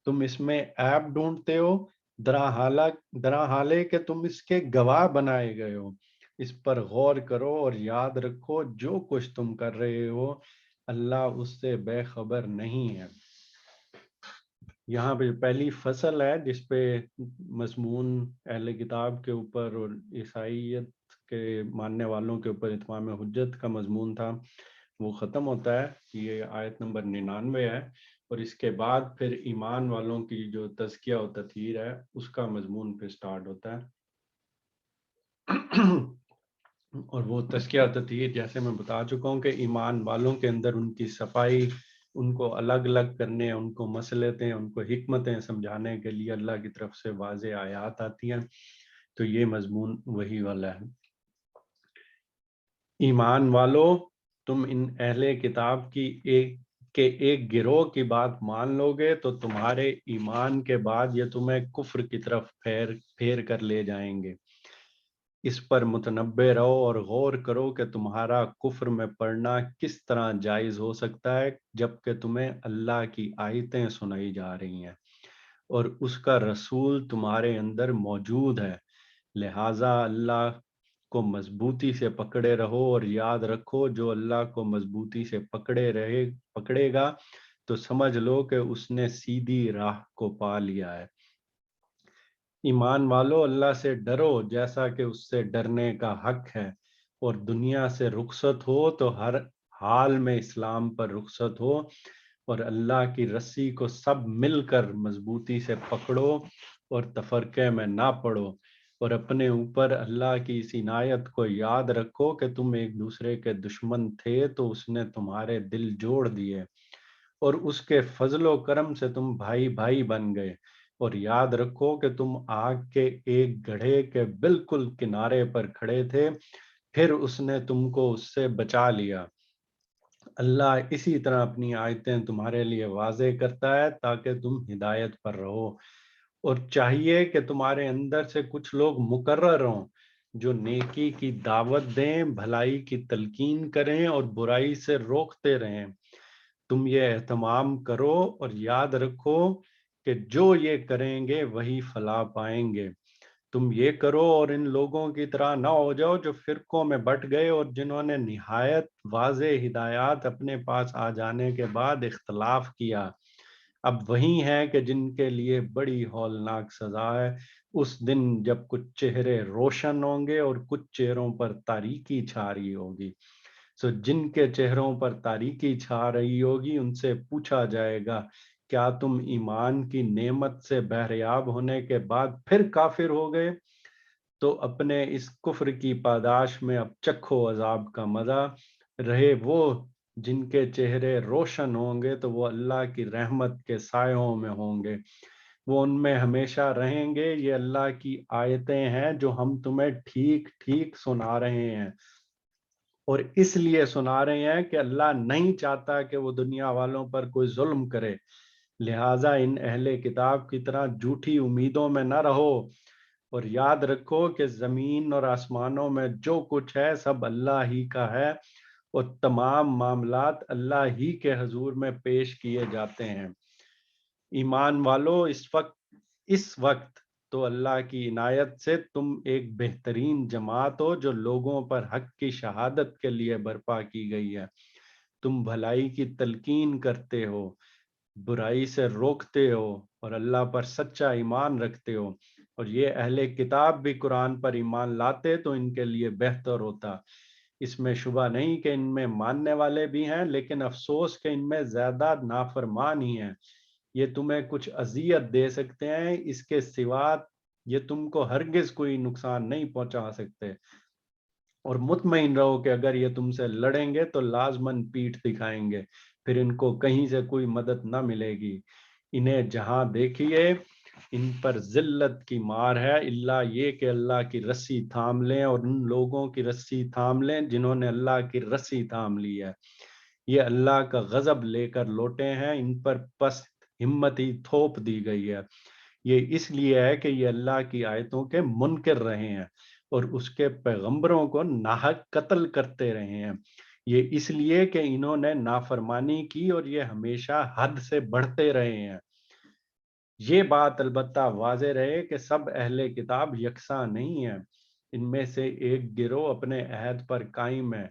تم اس میں عیب ڈھونڈتے ہو، درا حالے کہ تم اس کے گواہ بنائے گئے ہو۔ اس پر غور کرو اور یاد رکھو جو کچھ تم کر رہے ہو اللہ اس سے بے خبر نہیں ہے۔ یہاں پہ پہلی فصل ہے جس پہ مضمون اہل کتاب کے اوپر اور عیسائیت کے ماننے والوں کے اوپر اتمام حجت کا مضمون تھا، وہ ختم ہوتا ہے۔ یہ آیت نمبر 99 ہے، اور اس کے بعد پھر ایمان والوں کی جو تزکیہ و تطہیر ہے اس کا مضمون پھر سٹارٹ ہوتا ہے۔ اور وہ تزکیہ و تطہیر جیسے میں بتا چکا ہوں کہ ایمان والوں کے اندر ان کی صفائی، ان کو الگ الگ کرنے، ان کو مصلحتیں، ان کو حکمتیں سمجھانے کے لیے اللہ کی طرف سے واضح آیات آتی ہیں، تو یہ مضمون وہی والا ہے۔ ایمان والو، تم ان اہل کتاب کی ایک گروہ کی بات مان لو گے تو تمہارے ایمان کے بعد یہ تمہیں کفر کی طرف پھیر کر لے جائیں گے۔ اس پر متنبہ رہو اور غور کرو کہ تمہارا کفر میں پڑنا کس طرح جائز ہو سکتا ہے جبکہ تمہیں اللہ کی آیتیں سنائی جا رہی ہیں اور اس کا رسول تمہارے اندر موجود ہے۔ لہٰذا اللہ کو مضبوطی سے پکڑے رہو اور یاد رکھو جو اللہ کو مضبوطی سے پکڑے گا تو سمجھ لو کہ اس نے سیدھی راہ کو پا لیا ہے۔ ایمان والو، اللہ سے ڈرو جیسا کہ اس سے ڈرنے کا حق ہے، اور دنیا سے رخصت ہو تو ہر حال میں اسلام پر رخصت ہو، اور اللہ کی رسی کو سب مل کر مضبوطی سے پکڑو اور تفرقے میں نہ پڑو، اور اپنے اوپر اللہ کی اس عنایت کو یاد رکھو کہ تم ایک دوسرے کے دشمن تھے تو اس نے تمہارے دل جوڑ دیے، اور اس کے فضل و کرم سے تم بھائی بھائی بن گئے، اور یاد رکھو کہ تم آگ کے ایک گڑھے کے بالکل کنارے پر کھڑے تھے، پھر اس نے تم کو اس سے بچا لیا۔ اللہ اسی طرح اپنی آیتیں تمہارے لیے واضح کرتا ہے تاکہ تم ہدایت پر رہو، اور چاہیے کہ تمہارے اندر سے کچھ لوگ مقرر ہوں جو نیکی کی دعوت دیں، بھلائی کی تلقین کریں اور برائی سے روکتے رہیں۔ تم یہ اہتمام کرو اور یاد رکھو کہ جو یہ کریں گے وہی فلاح پائیں گے۔ تم یہ کرو اور ان لوگوں کی طرح نہ ہو جاؤ جو فرقوں میں بٹ گئے اور جنہوں نے نہایت واضح ہدایات اپنے پاس آ جانے کے بعد اختلاف کیا۔ اب وہی ہیں کہ جن کے لیے بڑی ہولناک سزا ہے اس دن جب کچھ چہرے روشن ہوں گے اور کچھ چہروں پر تاریکی چھا رہی ہوگی۔ سو جن کے چہروں پر تاریکی چھا رہی ہوگی ان سے پوچھا جائے گا کیا تم ایمان کی نعمت سے بہریاب ہونے کے بعد پھر کافر ہو گئے؟ تو اپنے اس کفر کی پاداش میں اب چکھو عذاب کا مزہ۔ رہے وہ جن کے چہرے روشن ہوں گے تو وہ اللہ کی رحمت کے سایوں میں ہوں گے، وہ ان میں ہمیشہ رہیں گے۔ یہ اللہ کی آیتیں ہیں جو ہم تمہیں ٹھیک ٹھیک سنا رہے ہیں، اور اس لیے سنا رہے ہیں کہ اللہ نہیں چاہتا کہ وہ دنیا والوں پر کوئی ظلم کرے، لہٰذا ان اہل کتاب کی طرح جھوٹی امیدوں میں نہ رہو، اور یاد رکھو کہ زمین اور آسمانوں میں جو کچھ ہے سب اللہ ہی کا ہے، اور تمام معاملات اللہ ہی کے حضور میں پیش کیے جاتے ہیں۔ ایمان والو، اس وقت تو اللہ کی عنایت سے تم ایک بہترین جماعت ہو جو لوگوں پر حق کی شہادت کے لیے برپا کی گئی ہے۔ تم بھلائی کی تلقین کرتے ہو، برائی سے روکتے ہو اور اللہ پر سچا ایمان رکھتے ہو، اور یہ اہل کتاب بھی قرآن پر ایمان لاتے تو ان کے لیے بہتر ہوتا۔ اس میں شبہ نہیں کہ ان میں ماننے والے بھی ہیں، لیکن افسوس کہ ان میں زیادہ نافرمان ہی ہیں۔ یہ تمہیں کچھ اذیت دے سکتے ہیں، اس کے سوا یہ تم کو ہرگز کوئی نقصان نہیں پہنچا سکتے، اور مطمئن رہو کہ اگر یہ تم سے لڑیں گے تو لازماً پیٹھ دکھائیں گے، پھر ان کو کہیں سے کوئی مدد نہ ملے گی۔ انہیں جہاں دیکھیے ان پر ذلت کی مار ہے، الا یہ کہ اللہ کی رسی تھام لیں، اور ان لوگوں کی رسی تھام لیں جنہوں نے اللہ کی رسی تھام لی ہے۔ یہ اللہ کا غضب لے کر لوٹے ہیں، ان پر پست ہمتی تھوپ دی گئی ہے۔ یہ اس لیے ہے کہ یہ اللہ کی آیتوں کے منکر رہے ہیں اور اس کے پیغمبروں کو ناحق قتل کرتے رہے ہیں۔ یہ اس لیے کہ انہوں نے نافرمانی کی اور یہ ہمیشہ حد سے بڑھتے رہے ہیں۔ یہ بات البتہ واضح رہے کہ سب اہل کتاب یکساں نہیں ہیں۔ ان میں سے ایک گروہ اپنے عہد پر قائم ہے،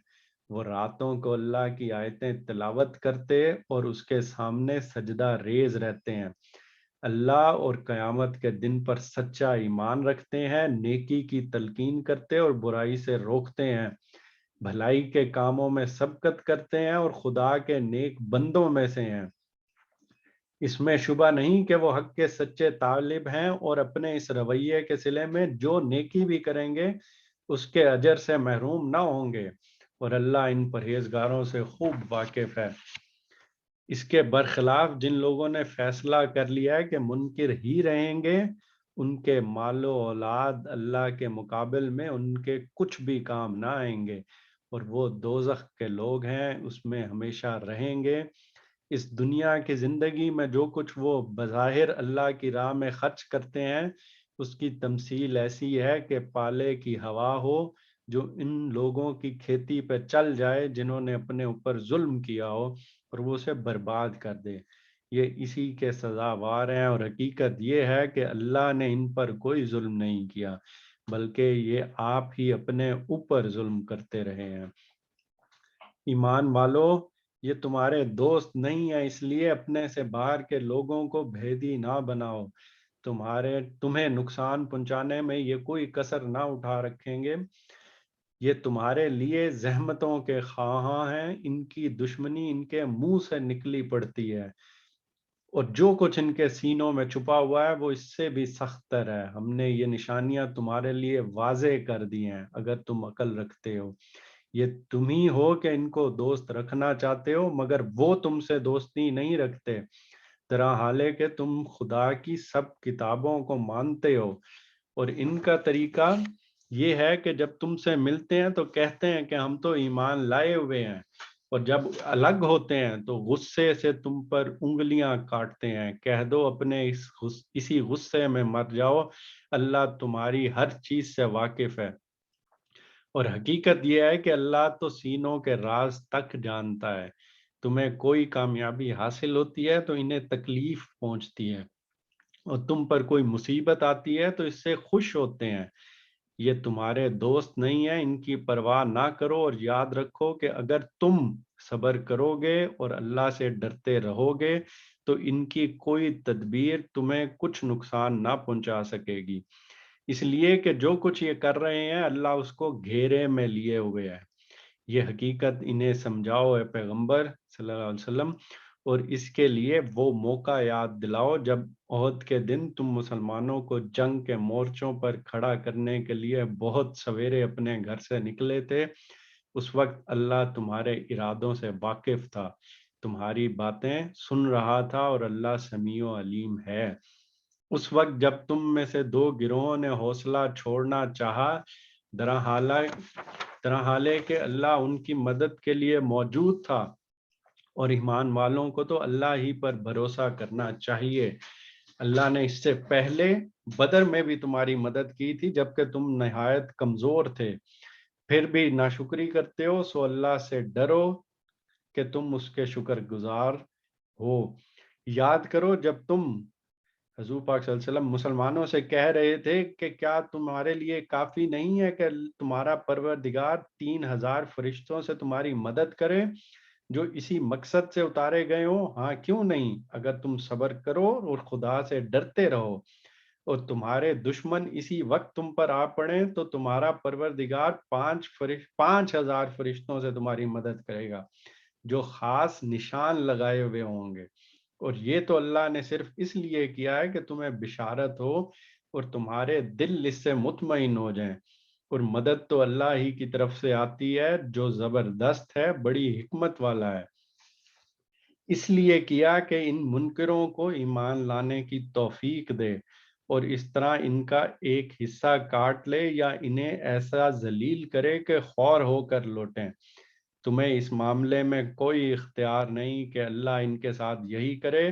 وہ راتوں کو اللہ کی آیتیں تلاوت کرتے اور اس کے سامنے سجدہ ریز رہتے ہیں، اللہ اور قیامت کے دن پر سچا ایمان رکھتے ہیں، نیکی کی تلقین کرتے اور برائی سے روکتے ہیں، بھلائی کے کاموں میں سبقت کرتے ہیں اور خدا کے نیک بندوں میں سے ہیں۔ اس میں شبہ نہیں کہ وہ حق کے سچے طالب ہیں اور اپنے اس رویے کے صلے میں جو نیکی بھی کریں گے اس کے اجر سے محروم نہ ہوں گے، اور اللہ ان پرہیزگاروں سے خوب واقف ہے۔ اس کے برخلاف جن لوگوں نے فیصلہ کر لیا ہے کہ منکر ہی رہیں گے، ان کے مال و اولاد اللہ کے مقابل میں ان کے کچھ بھی کام نہ آئیں گے، اور وہ دوزخ کے لوگ ہیں، اس میں ہمیشہ رہیں گے۔ اس دنیا کی زندگی میں جو کچھ وہ بظاہر اللہ کی راہ میں خرچ کرتے ہیں، اس کی تمثیل ایسی ہے کہ پالے کی ہوا ہو جو ان لوگوں کی کھیتی پہ چل جائے جنہوں نے اپنے اوپر ظلم کیا ہو، اور وہ اسے برباد کر دے۔ یہ اسی کے سزاوار ہیں، اور حقیقت یہ ہے کہ اللہ نے ان پر کوئی ظلم نہیں کیا، بلکہ یہ آپ ہی اپنے اوپر ظلم کرتے رہے ہیں۔ ایمان والو، یہ تمہارے دوست نہیں ہیں، اس لیے اپنے سے باہر کے لوگوں کو بھیدی نہ بناؤ۔ تمہیں نقصان پہنچانے میں یہ کوئی کسر نہ اٹھا رکھیں گے۔ یہ تمہارے لیے زحمتوں کے خواہاں ہیں، ان کی دشمنی ان کے منہ سے نکلی پڑتی ہے، اور جو کچھ ان کے سینوں میں چھپا ہوا ہے وہ اس سے بھی سخت تر ہے۔ ہم نے یہ نشانیاں تمہارے لیے واضح کر دی ہیں اگر تم عقل رکھتے ہو۔ یہ تم ہی ہو کہ ان کو دوست رکھنا چاہتے ہو، مگر وہ تم سے دوستی نہیں رکھتے، طرح حال ہے کہ تم خدا کی سب کتابوں کو مانتے ہو، اور ان کا طریقہ یہ ہے کہ جب تم سے ملتے ہیں تو کہتے ہیں کہ ہم تو ایمان لائے ہوئے ہیں، اور جب الگ ہوتے ہیں تو غصے سے تم پر انگلیاں کاٹتے ہیں۔ کہہ دو اپنے اسی غصے میں مر جاؤ، اللہ تمہاری ہر چیز سے واقف ہے، اور حقیقت یہ ہے کہ اللہ تو سینوں کے راز تک جانتا ہے۔ تمہیں کوئی کامیابی حاصل ہوتی ہے تو انہیں تکلیف پہنچتی ہے، اور تم پر کوئی مصیبت آتی ہے تو اس سے خوش ہوتے ہیں۔ یہ تمہارے دوست نہیں ہیں، ان کی پرواہ نہ کرو، اور یاد رکھو کہ اگر تم صبر کرو گے اور اللہ سے ڈرتے رہو گے تو ان کی کوئی تدبیر تمہیں کچھ نقصان نہ پہنچا سکے گی، اس لیے کہ جو کچھ یہ کر رہے ہیں اللہ اس کو گھیرے میں لیے ہوئے ہے۔ یہ حقیقت انہیں سمجھاؤ اے پیغمبر صلی اللہ علیہ وسلم، اور اس کے لیے وہ موقع یاد دلاؤ جب عہد کے دن تم مسلمانوں کو جنگ کے مورچوں پر کھڑا کرنے کے لیے بہت سویرے اپنے گھر سے نکلے تھے۔ اس وقت اللہ تمہارے ارادوں سے واقف تھا، تمہاری باتیں سن رہا تھا، اور اللہ سمیع و علیم ہے۔ اس وقت جب تم میں سے دو گروہوں نے حوصلہ چھوڑنا چاہا، طرح حال ہے کہ اللہ ان کی مدد کے لیے موجود تھا، اور ایمان والوں کو تو اللہ ہی پر بھروسہ کرنا چاہیے۔ اللہ نے اس سے پہلے بدر میں بھی تمہاری مدد کی تھی جبکہ تم نہایت کمزور تھے، پھر بھی ناشکری کرتے ہو، سو اللہ سے ڈرو کہ تم اس کے شکر گزار ہو۔ یاد کرو جب تم حضور پاک صلی اللہ علیہ وسلم مسلمانوں سے کہہ رہے تھے کہ کیا تمہارے لیے کافی نہیں ہے کہ تمہارا پروردگار 3,000 فرشتوں سے تمہاری مدد کرے جو اسی مقصد سے اتارے گئے ہوں؟ ہاں کیوں نہیں، اگر تم صبر کرو اور خدا سے ڈرتے رہو اور تمہارے دشمن اسی وقت تم پر آ پڑیں تو تمہارا پروردگار 5,000 فرشتوں سے تمہاری مدد کرے گا جو خاص نشان لگائے ہوئے ہوں گے، اور یہ تو اللہ نے صرف اس لیے کیا ہے کہ تمہیں بشارت ہو اور تمہارے دل اس سے مطمئن ہو جائیں، اور مدد تو اللہ ہی کی طرف سے آتی ہے جو زبردست ہے، بڑی حکمت والا ہے۔ اس لیے کیا کہ ان منکروں کو ایمان لانے کی توفیق دے، اور اس طرح ان کا ایک حصہ کاٹ لے یا انہیں ایسا ذلیل کرے کہ خوار ہو کر لوٹیں۔ تمہیں اس معاملے میں کوئی اختیار نہیں کہ اللہ ان کے ساتھ یہی کرے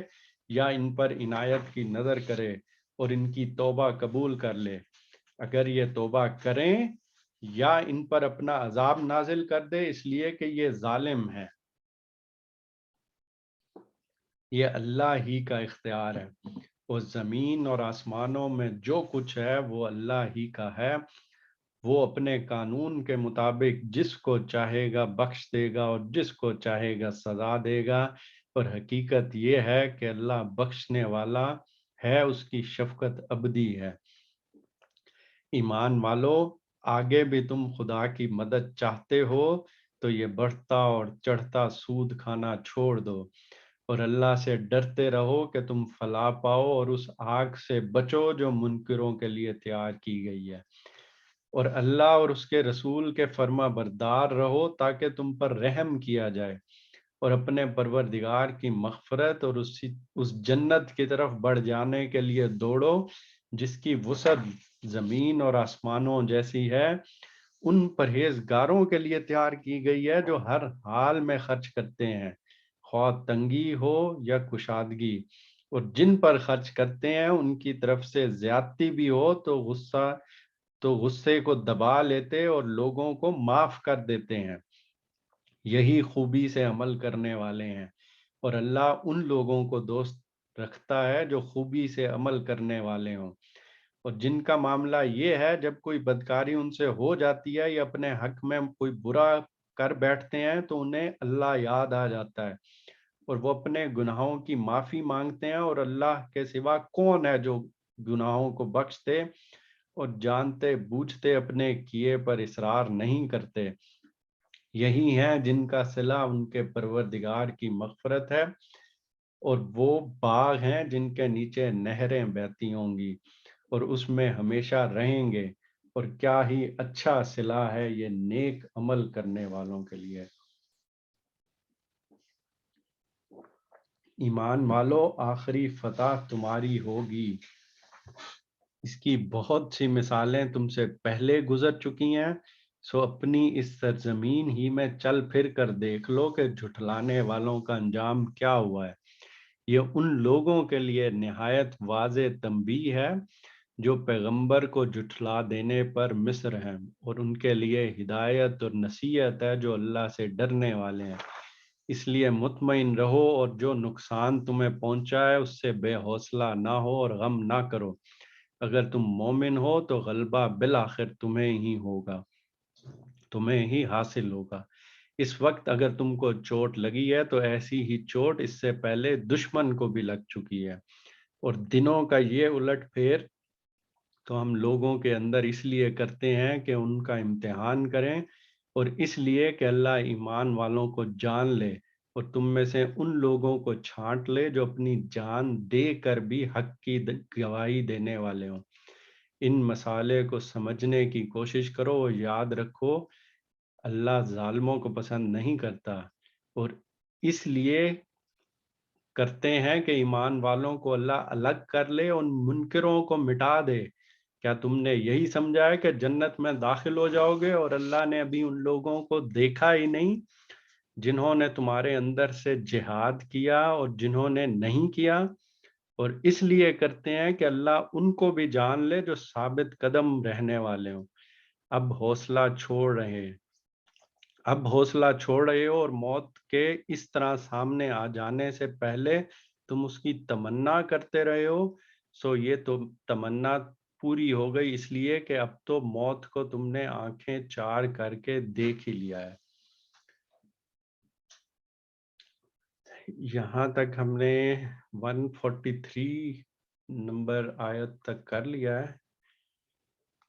یا ان پر عنایت کی نظر کرے اور ان کی توبہ قبول کر لے۔ اگر یہ توبہ کریں یا ان پر اپنا عذاب نازل کر دے اس لیے کہ یہ ظالم ہے۔ یہ اللہ ہی کا اختیار ہے، اور زمین اور آسمانوں میں جو کچھ ہے وہ اللہ ہی کا ہے۔ وہ اپنے قانون کے مطابق جس کو چاہے گا بخش دے گا اور جس کو چاہے گا سزا دے گا، اور حقیقت یہ ہے کہ اللہ بخشنے والا ہے، اس کی شفقت ابدی ہے۔ ایمان والو، آگے بھی تم خدا کی مدد چاہتے ہو تو یہ بڑھتا اور چڑھتا سود کھانا چھوڑ دو، اور اللہ سے ڈرتے رہو کہ تم فلاح پاؤ اور اس آگ سے بچو جو منکروں کے لیے تیار کی گئی ہے، اور اللہ اور اس کے رسول کے فرما بردار رہو تاکہ تم پر رحم کیا جائے، اور اپنے پروردگار کی مغفرت اور اس جنت کی طرف بڑھ جانے کے لیے دوڑو جس کی وسعت زمین اور آسمانوں جیسی ہے۔ ان پرہیزگاروں کے لیے تیار کی گئی ہے جو ہر حال میں خرچ کرتے ہیں، خواہ تنگی ہو یا کشادگی، اور جن پر خرچ کرتے ہیں ان کی طرف سے زیادتی بھی ہو تو غصے کو دبا لیتے اور لوگوں کو معاف کر دیتے ہیں۔ یہی خوبی سے عمل کرنے والے ہیں، اور اللہ ان لوگوں کو دوست رکھتا ہے جو خوبی سے عمل کرنے والے ہوں۔ اور جن کا معاملہ یہ ہے جب کوئی بدکاری ان سے ہو جاتی ہے یا اپنے حق میں کوئی برا کر بیٹھتے ہیں تو انہیں اللہ یاد آ جاتا ہے، اور وہ اپنے گناہوں کی معافی مانگتے ہیں، اور اللہ کے سوا کون ہے جو گناہوں کو بخش دے، اور جانتے بوجھتے اپنے کیے پر اصرار نہیں کرتے۔ یہی ہیں جن کا صلہ ان کے پروردگار کی مغفرت ہے، اور وہ باغ ہیں جن کے نیچے نہریں بہتی ہوں گی، اور اس میں ہمیشہ رہیں گے، اور کیا ہی اچھا صلہ ہے یہ نیک عمل کرنے والوں کے لیے۔ ایمان والو، آخری فتح تمہاری ہوگی۔ اس کی بہت سی مثالیں تم سے پہلے گزر چکی ہیں، سو اپنی اس سرزمین ہی میں چل پھر کر دیکھ لو کہ جھٹلانے والوں کا انجام کیا ہوا ہے۔ یہ ان لوگوں کے لیے نہایت واضح تنبیہ ہے جو پیغمبر کو جھٹلا دینے پر مصر ہیں، اور ان کے لیے ہدایت اور نصیحت ہے جو اللہ سے ڈرنے والے ہیں۔ اس لیے مطمئن رہو، اور جو نقصان تمہیں پہنچا ہے اس سے بے حوصلہ نہ ہو اور غم نہ کرو۔ اگر تم مومن ہو تو غلبہ بالآخر تمہیں ہی ہوگا، تمہیں ہی حاصل ہوگا۔ اس وقت اگر تم کو چوٹ لگی ہے تو ایسی ہی چوٹ اس سے پہلے دشمن کو بھی لگ چکی ہے، اور دنوں کا یہ الٹ پھیر تو ہم لوگوں کے اندر اس لیے کرتے ہیں کہ ان کا امتحان کریں، اور اس لیے کہ اللہ ایمان والوں کو جان لے، اور تم میں سے ان لوگوں کو چھانٹ لے جو اپنی جان دے کر بھی حق کی گواہی دینے والے ہوں۔ ان مسئلے کو سمجھنے کی کوشش کرو اور یاد رکھو اللہ ظالموں کو پسند نہیں کرتا، اور اس لیے کرتے ہیں کہ ایمان والوں کو اللہ الگ کر لے، ان منکروں کو مٹا دے۔ کیا تم نے یہی سمجھا ہے کہ جنت میں داخل ہو جاؤ گے، اور اللہ نے ابھی ان لوگوں کو دیکھا ہی نہیں جنہوں نے تمہارے اندر سے جہاد کیا اور جنہوں نے نہیں کیا؟ اور اس لیے کرتے ہیں کہ اللہ ان کو بھی جان لے جو ثابت قدم رہنے والے ہوں۔ اب حوصلہ چھوڑ رہے ہو، اور موت کے اس طرح سامنے آ جانے سے پہلے تم اس کی تمنا کرتے رہے ہو، سو یہ تو تمنا پوری ہو گئی، اس لیے کہ اب تو موت کو تم نے آنکھیں چار کر کے دیکھ ہی لیا ہے۔ یہاں تک ہم نے 143 نمبر آیت تک کر لیا ہے۔